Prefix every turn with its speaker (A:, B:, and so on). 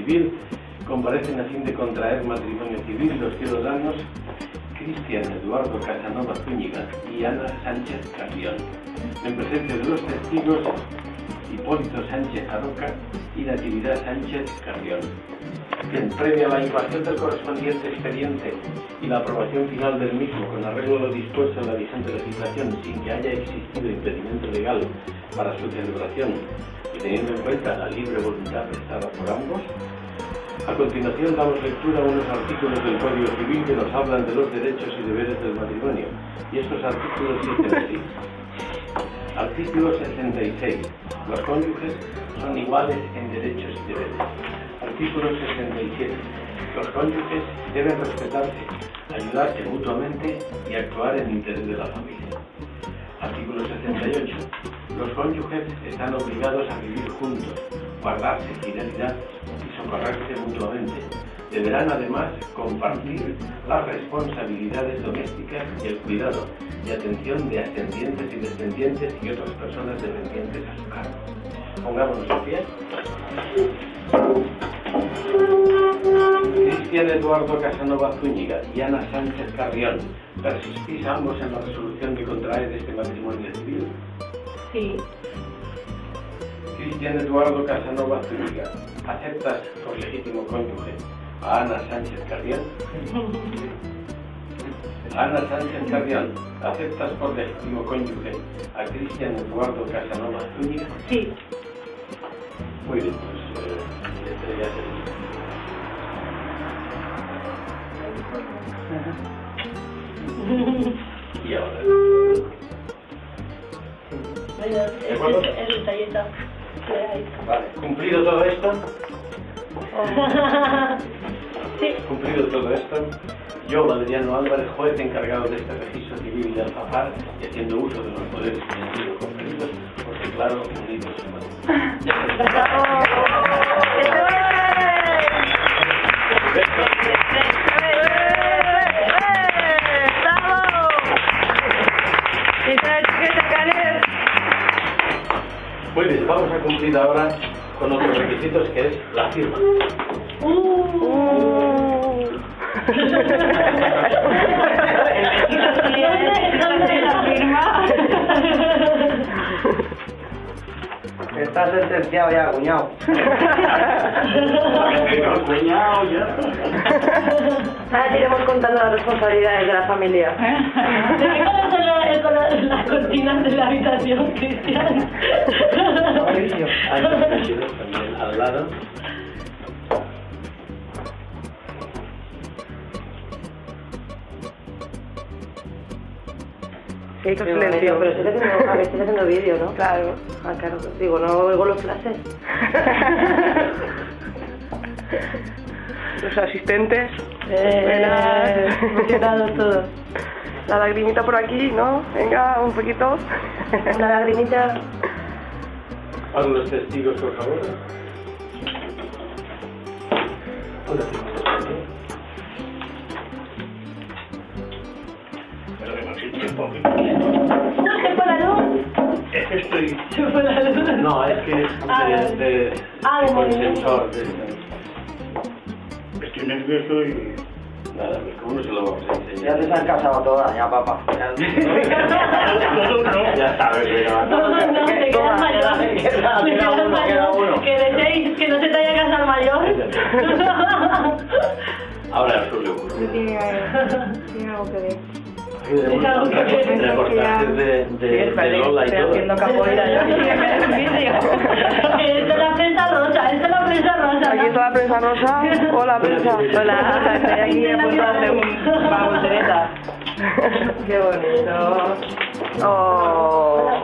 A: civil comparecen a fin de contraer matrimonio civil los ciudadanos Cristian Eduardo Casanova Zúñiga y Ana Sánchez Carrión, en presencia de los testigos Hipólito Sánchez Aroca y Natividad Sánchez Carrión. Bien, previa a la incoación del correspondiente expediente y la aprobación final del mismo con arreglo a lo dispuesto en la vigente legislación sin que haya existido impedimento legal para su celebración y teniendo en cuenta la libre voluntad prestada por ambos, a continuación damos lectura a unos artículos del Código Civil que nos hablan de los derechos y deberes del matrimonio, y estos artículos dicen así. Artículo 66. Los cónyuges son iguales en derechos y deberes. Artículo 67. Los cónyuges deben respetarse, ayudarse mutuamente y actuar en interés de la familia. Artículo 68. Los cónyuges están obligados a vivir juntos, guardarse fidelidad y socorrerse mutuamente. Deberán además compartir las responsabilidades domésticas y el cuidado y atención de ascendientes y descendientes y otras personas dependientes a su cargo. Pongámonos en pie. Cristian Eduardo Casanova Zúñiga y Ana Sánchez Carrión, ¿persistís ambos en la resolución de contraer este matrimonio civil?
B: Sí.
A: Cristian Eduardo Casanova Zúñiga, ¿aceptas por legítimo cónyuge a Ana Sánchez Carrión? Ana Sánchez Carrión, ¿aceptas por legítimo cónyuge a Cristian Eduardo Casanova Zúñiga?
B: Sí.
A: Muy bien, pues ya se y ahora.
B: El detallito.
A: Vale, ¿cumplido todo esto?
B: Sí.
A: Cumplido todo esto, yo, Valeriano Álvarez, juez encargado de este registro civil de Alfafar y haciendo uso de los poderes que me han sido conferidos, os declaro unidos en matrimonio. Muy bien, vamos a cumplir ahora con otros requisitos, que es la firma.
B: ¿Dónde la firma?
C: Está sentenciado ya, cuñado.
A: Cuñado, ya.
B: Ahora iremos contando las responsabilidades de la familia. ¿De cuáles son las cortinas de la habitación, Cristian?
A: Hay un también al lado.
D: Sí, con silencio.
B: Pero estoy haciendo vídeo, ¿no?
D: Claro.
B: Ah, claro. Digo, no oigo los flashes.
D: Los asistentes.
B: Emocionados todos.
D: La lagrimita por aquí, ¿no? Venga, un poquito.
B: Una lagrimita.
A: Hagan los testigos, por favor. Una firma.
E: Pero que no existe tiempo.
B: ¿Se fue la luz?
E: Es que estoy...
B: ¿Se fue la luz?
A: No, es que es de sensor.
E: Estoy nervioso y...
A: Nada, pues ¿cómo no se lo vamos a
C: Ya
A: enseñar?
C: te se han casado todas, ya, papá.
E: Todo no.
A: Ya sabes, pero...
B: Todos no, te quedas mayor. Te quedas mayor. Que deseéis que no se te haya casado mayor.
A: Ahora eso le ocurre.
D: Tiene algo que ver.
A: Reportajes de Lola y
D: Estoy
A: todo.
D: haciendo capoeira yo.
B: Esto es la prensa rosa, esto es la prensa rosa.
D: Aquí está la prensa rosa. Hola, prensa. Hola, estoy aquí a punto de hacer una voltereta. Qué bonito. Oh.